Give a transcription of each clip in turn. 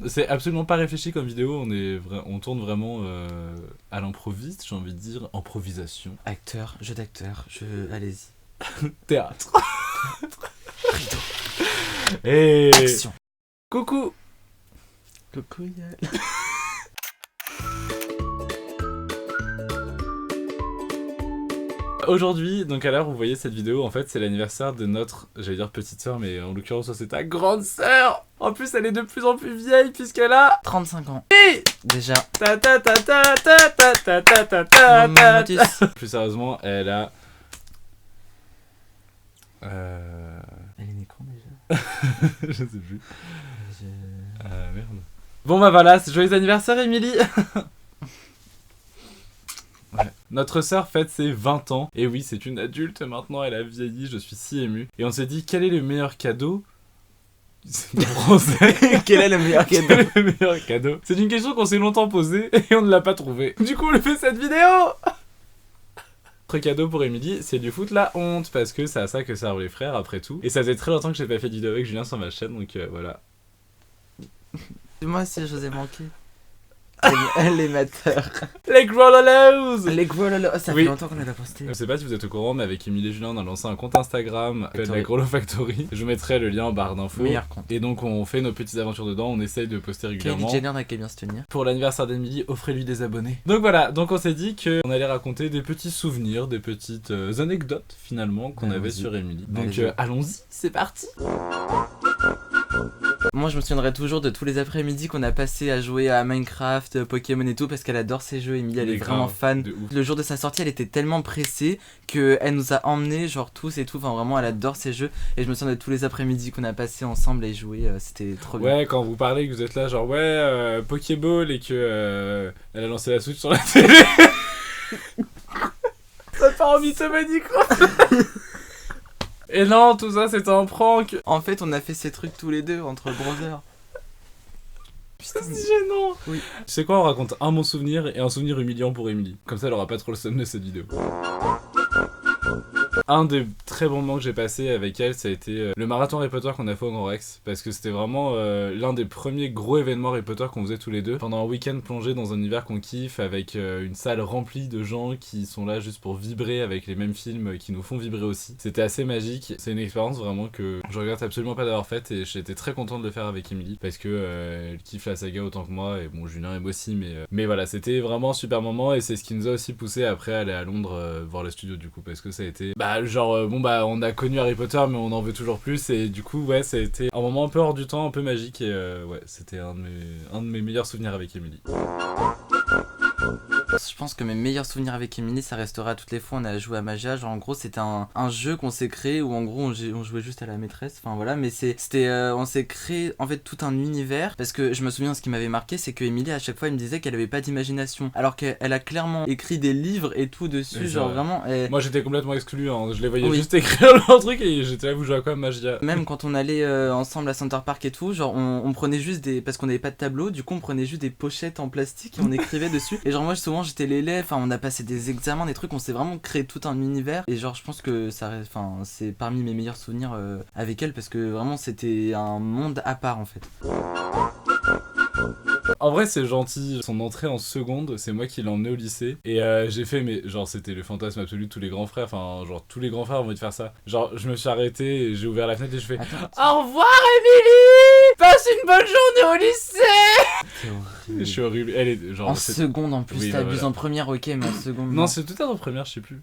C'est absolument pas réfléchi comme vidéo, on tourne vraiment à l'improviste, j'ai envie de dire, improvisation. Acteur, jeu d'acteur, allez-y. Théâtre. Rideau. Et Action. coucou. Coucou Yael. Aujourd'hui, donc à l'heure où vous voyez cette vidéo, en fait c'est l'anniversaire de notre, j'allais dire petite sœur, mais en l'occurrence c'est ta grande sœur. En plus elle est de plus en plus vieille puisqu'elle a 35 ans. Et Déjà. ta ta ta ta ta ta ta ta ta ta ta. Mathis. Plus sérieusement, elle a Elle est née quand déjà? je sais plus. Merde. Bon bah voilà, c'est joyeux anniversaire Émilie. Ouais. Notre sœur fête ses 20 ans. Et oui, c'est une adulte maintenant, elle a vieilli, je suis si ému. Et on s'est dit, quel est le meilleur cadeau? C'est pas français. Quel est le meilleur Quel cadeau? est le meilleur cadeau? C'est une question qu'on s'est longtemps posée et on ne l'a pas trouvée. Du coup, on lui fait cette vidéo. Notre cadeau pour Émilie, c'est du foot la honte. Parce que c'est à ça que servent les frères, après tout. Et ça faisait très longtemps que j'ai pas fait de vidéo avec Julien sur ma chaîne, donc voilà. Moi aussi, je vous ai manqué. L'émetteur. Les Grollolos. Les Grololo. Ça Oui. fait longtemps qu'on a pas posté. Je sais pas si vous êtes au courant, mais avec Émilie et Julien, on a lancé un compte Instagram, la Grollo Factory. Je vous mettrai le lien en barre d'infos. Meilleur compte. Et donc on fait nos petites aventures dedans, on essaye de poster régulièrement. Kylie Jenner n'a qu'à bien se tenir. Pour l'anniversaire d'Émilie, offrez-lui des abonnés. Donc voilà, donc on s'est dit qu'on allait raconter des petits souvenirs, des petites anecdotes finalement qu'on avait sur Émilie. Donc allons-y, c'est parti. Moi je me souviendrai toujours de tous les après-midi qu'on a passé à jouer à Minecraft, Pokémon et tout parce qu'elle adore ces jeux. Emilie elle est vraiment fan. Le jour de sa sortie elle était tellement pressée qu'elle nous a emmenés genre tous et tout. Enfin vraiment elle adore ces jeux et je me souviens de tous les après-midi qu'on a passé ensemble à y jouer. C'était trop bien. Ouais, quand vous parlez que vous êtes là genre ouais Pokéball et que elle a lancé la Switch sur la télé. Ça part en mythomanie quoi. Et non, tout ça c'était un prank. En fait on a fait ces trucs tous les deux entre brothers. Putain, c'est gênant. Oui. Tu sais quoi, on raconte un bon souvenir et un souvenir humiliant pour Émilie. Comme ça elle aura pas trop le seum de cette vidéo. Un des très bons moments que j'ai passé avec elle, ça a été le marathon Harry Potter qu'on a fait au Grand Rex. Parce que c'était vraiment l'un des premiers gros événements Harry Potter qu'on faisait tous les deux. Pendant un week-end plongé dans un univers qu'on kiffe, avec une salle remplie de gens qui sont là juste pour vibrer avec les mêmes films qui nous font vibrer aussi. C'était assez magique. C'est une expérience vraiment que je regrette absolument pas d'avoir faite et j'étais très content de le faire avec Émilie. Parce que elle kiffe la saga autant que moi et bon Julien aime aussi mais voilà, c'était vraiment un super moment et c'est ce qui nous a aussi poussé après à aller à Londres voir le studio du coup parce que ça a été on a connu Harry Potter mais on en veut toujours plus et du coup ouais ça a été un moment un peu hors du temps, un peu magique et ouais c'était un de mes meilleurs souvenirs avec Émilie. Je pense que mes meilleurs souvenirs avec Émilie, ça restera toutes les fois on a joué à Magia. Genre en gros c'était un jeu qu'on s'est créé où en gros on jouait juste à la maîtresse. Enfin voilà, mais c'était on s'est créé en fait tout un univers. Parce que je me souviens ce qui m'avait marqué, c'est que Émilie à chaque fois elle me disait qu'elle avait pas d'imagination. Alors qu'elle a clairement écrit des livres et tout dessus. Oui, genre vraiment. Moi j'étais complètement exclu, hein. Je les voyais Oui. juste écrire leur truc et j'étais là, vous jouez à quoi Magia? Même quand on allait ensemble à Center Park et tout, genre on prenait juste des. Parce qu'on avait pas de tableau, du coup on prenait juste des pochettes en plastique et on écrivait dessus. Et genre moi souvent j'étais l'élève, enfin on a passé des examens, des trucs, on s'est vraiment créé tout un univers. Et genre je pense que ça reste. Enfin c'est parmi mes meilleurs souvenirs avec elle parce que vraiment c'était un monde à part en fait. En vrai c'est gentil, son entrée en seconde, c'est moi qui l'ai emmené au lycée et j'ai fait mais genre c'était le fantasme absolu de tous les grands frères, enfin genre tous les grands frères ont envie de faire ça. Genre je me suis arrêté, j'ai ouvert la fenêtre et je fais au revoir Émilie, passe une bonne journée au lycée. C'est horrible. Je suis horrible, elle est genre En seconde en plus, oui, t'abuses voilà. en première ok mais en seconde Non c'est peut-être en première, je sais plus.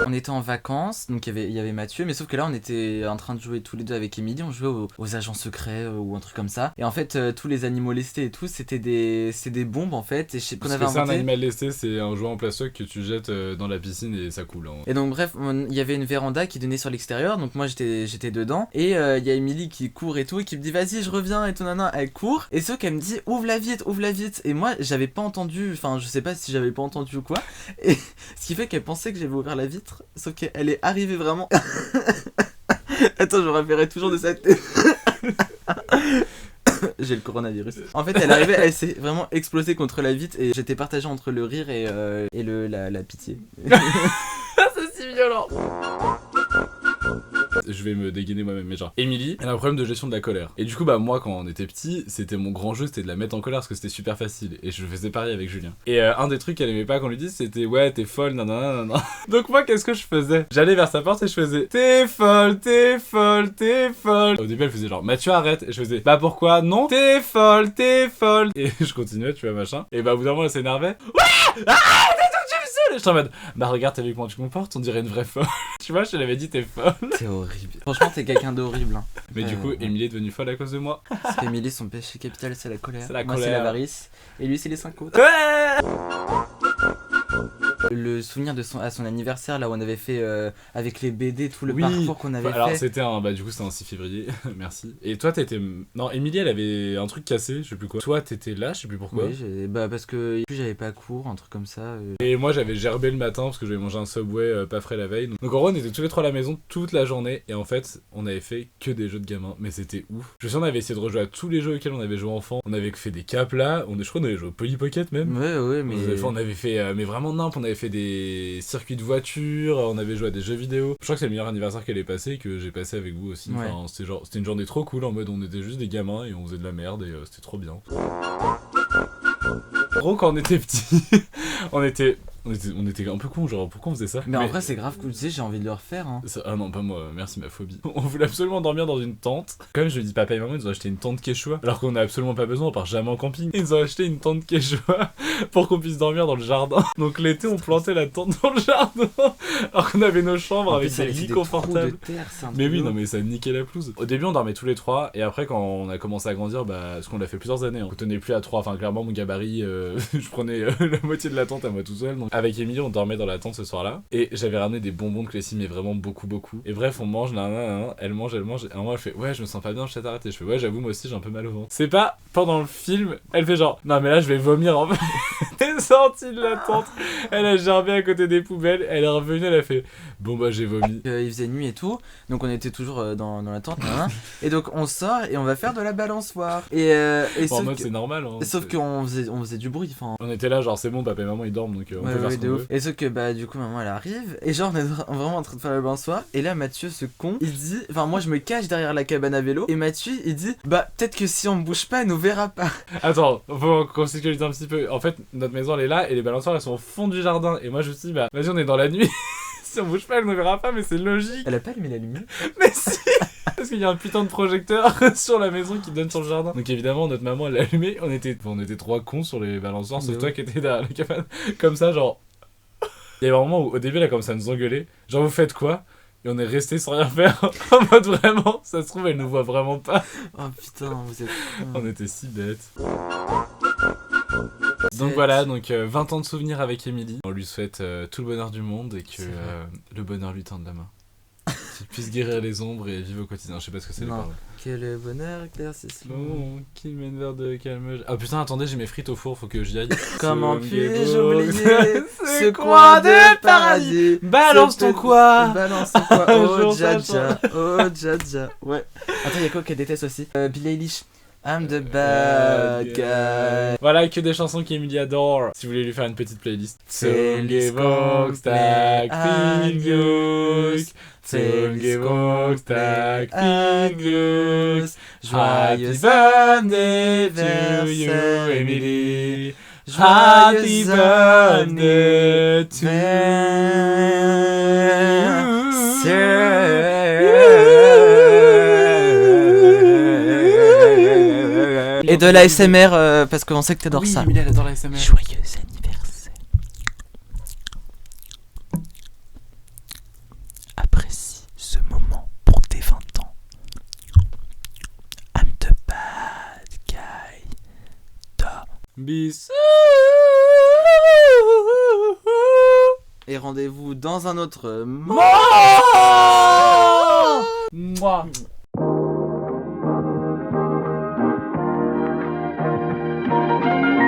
On était en vacances, donc il y avait Mathieu, mais sauf que là on était en train de jouer tous les deux avec Émilie, on jouait aux agents secrets ou un truc comme ça. Et en fait tous les animaux lestés et tout, c'était des bombes en fait. Et je sais qu'on Parce avait que c'est un inventé. animal lesté, c'est un jouet en plastoc que tu jettes dans la piscine et ça coule. Hein. Et donc bref, il y avait une véranda qui donnait sur l'extérieur, donc moi j'étais dedans. Et il y a Émilie qui court et tout, et qui me dit vas-y je reviens et tout nana, elle court. Et sauf qu'elle me dit ouvre la vitre. Et moi j'avais pas entendu, enfin je sais pas si j'avais pas entendu ou quoi. Et ce qui fait qu'elle pensait que j'avais ouvert la vitre, sauf qu'elle est arrivée vraiment. Attends, je me rappellerai toujours de cette tête. J'ai le coronavirus. En fait, elle arrivait, elle s'est vraiment explosée contre la vitre et j'étais partagé entre le rire et la pitié. C'est si violent. je vais me dégainer moi-même, mais genre, Émilie, elle a un problème de gestion de la colère. Et du coup, bah, moi, quand on était petit, c'était mon grand jeu, c'était de la mettre en colère parce que c'était super facile. Et je faisais pareil avec Julien. Et un des trucs qu'elle aimait pas qu'on lui dise, c'était ouais, t'es folle, nanana. Donc, moi, qu'est-ce que je faisais? J'allais vers sa porte et je faisais t'es folle, t'es folle, t'es folle. Au début, elle faisait genre Mathieu, arrête. Et je faisais bah, pourquoi? Non, t'es folle, t'es folle. Et je continuais, tu vois, machin. Et bah, au bout d'un moment, elle s'énervait. Ouais! Ah! Je suis en mode, bah regarde, t'as vu comment tu comportes, on dirait une vraie folle. Tu vois, je te l'avais dit, t'es folle. T'es horrible. Franchement, t'es quelqu'un d'horrible. Hein. Mais du coup, Émilie est devenue folle à cause de moi. Parce qu'Émilie, son péché capital, c'est la colère. C'est la Moi, c'est colère. l'avarice. Et lui, c'est les 5 autres. Ouais! Le souvenir de à son anniversaire, là où on avait fait avec les BD, tout le Oui. parcours qu'on avait Alors fait. c'était un, bah du coup c'était un 6 février, merci. Et toi t'étais, non Émilie elle avait un truc cassé, je sais plus quoi. Toi t'étais là, je sais plus pourquoi. Oui, bah parce que plus j'avais pas cours, un truc comme ça. Et moi j'avais gerbé le matin parce que j'avais mangé un Subway pas frais la veille. Donc en gros on était tous les trois à la maison toute la journée et en fait on avait fait que des jeux de gamins, mais c'était ouf. Je sais on avait essayé de rejouer à tous les jeux auxquels on avait joué enfant. On avait fait des caps là, je crois qu'on avait joué au Polly Pocket même. Ouais, mais... On avait fait mais vraiment nimp, on avait fait des circuits de voiture, on avait joué à des jeux vidéo. Je crois que c'est le meilleur anniversaire qu'elle ait passé et que j'ai passé avec vous aussi. Ouais. Enfin, c'était une journée trop cool en mode on était juste des gamins et on faisait de la merde et c'était trop bien. En gros quand on était petits, on était un peu cons, genre pourquoi on faisait ça? Mais en vrai c'est grave cool, tu sais, j'ai envie de le refaire. Hein. Ah non, pas moi, merci ma phobie. On voulait absolument dormir dans une tente. Quand même je lui dis papa et maman ils nous ont acheté une tente Quechua. Alors qu'on a absolument pas besoin, on part jamais en camping. Ils nous ont acheté une tente Quechua pour qu'on puisse dormir dans le jardin. Donc l'été on plantait la tente dans le jardin. Alors qu'on avait nos chambres En avec plus, des lits confortables. De terre, Mais oui, non mais ça niquait la pelouse. Au début on dormait tous les trois et après quand on a commencé à grandir, bah parce qu'on l'a fait plusieurs années, on tenait plus à trois. Enfin clairement mon gabarit, je prenais la moitié de la tente à moi tout seul. Donc avec Émilie on dormait dans la tente ce soir-là et j'avais ramené des bonbons de Clécy mais vraiment beaucoup. Et bref on mange, elle mange et à un moment elle fait ouais je me sens pas bien, je t'ai arrêté. Je fais ouais j'avoue moi aussi j'ai un peu mal au ventre. C'est pas pendant le film, elle fait genre non mais là je vais vomir en fait. Elle est sortie de la tente, elle a gerbé à côté des poubelles, elle est revenue, elle a fait bon bah j'ai vomi. Il faisait nuit et tout, donc on était toujours dans la tente, et donc on sort et on va faire de la balançoire. Et En mode c'est normal. Hein, sauf qu'on faisait du bruit. On était là genre c'est bon papa et maman ils dorment donc on peut faire ce qu'on veut. Et sauf que bah du coup maman elle arrive et genre on est vraiment en train de faire la balançoire et là Mathieu ce con il dit, enfin moi je me cache derrière la cabane à vélo et Mathieu il dit bah peut-être que si on bouge pas elle nous verra pas. Attends, faut qu'on sécurise un petit peu. En fait notre maison elle est là et les balançoires elles sont au fond du jardin et moi je me suis dit bah vas-y on est dans la nuit. Si on bouge pas elle nous verra pas mais c'est logique. Elle a pas allumé la lumière. Mais si. Parce qu'il y a un putain de projecteur sur la maison qui donne sur le jardin. Donc évidemment notre maman elle l'a allumé. On était trois cons sur les balançoires sauf toi qui étais derrière la cabane. Comme ça genre. Il y a un moment où au début elle a commencé à nous engueuler. Genre vous faites quoi? Et on est resté sans rien faire. En mode vraiment, ça se trouve elle nous voit vraiment pas. Oh putain vous êtes... On était si bêtes. Donc voilà, 20 ans de souvenirs avec Émilie. On lui souhaite tout le bonheur du monde et que le bonheur lui tende la main. Qu'il puisse guérir les ombres et vivre au quotidien. Je sais pas ce que c'est les paroles. Quel bonheur éclaircisse Oh, qu'il mène vers de calme. Ah putain, attendez, j'ai mes frites au four, faut que j'y aille. Comment puis-je oublier ce coin de paradis? Balance ton quoi? Balance ton quoi? Oh Jaja, oh Jaja. Ouais. Attends, y'a quoi qu'elle déteste aussi? Billie Eilish. I'm the bad guy. Voilà, que des chansons qu'Emilie adore. Si vous voulez lui faire une petite playlist. Vox, tak Pignus. Vox, tak Pignus. Joyeux anniversaire, Emily. Happy birthday to Et de l'ASMR parce qu'on sait que t'adores ça. Oui, Emilie elle adore l'ASMR. Joyeux anniversaire. Apprécie ce moment pour tes 20 ans. I'm the bad guy. Bisous. Et rendez-vous dans un autre Moi.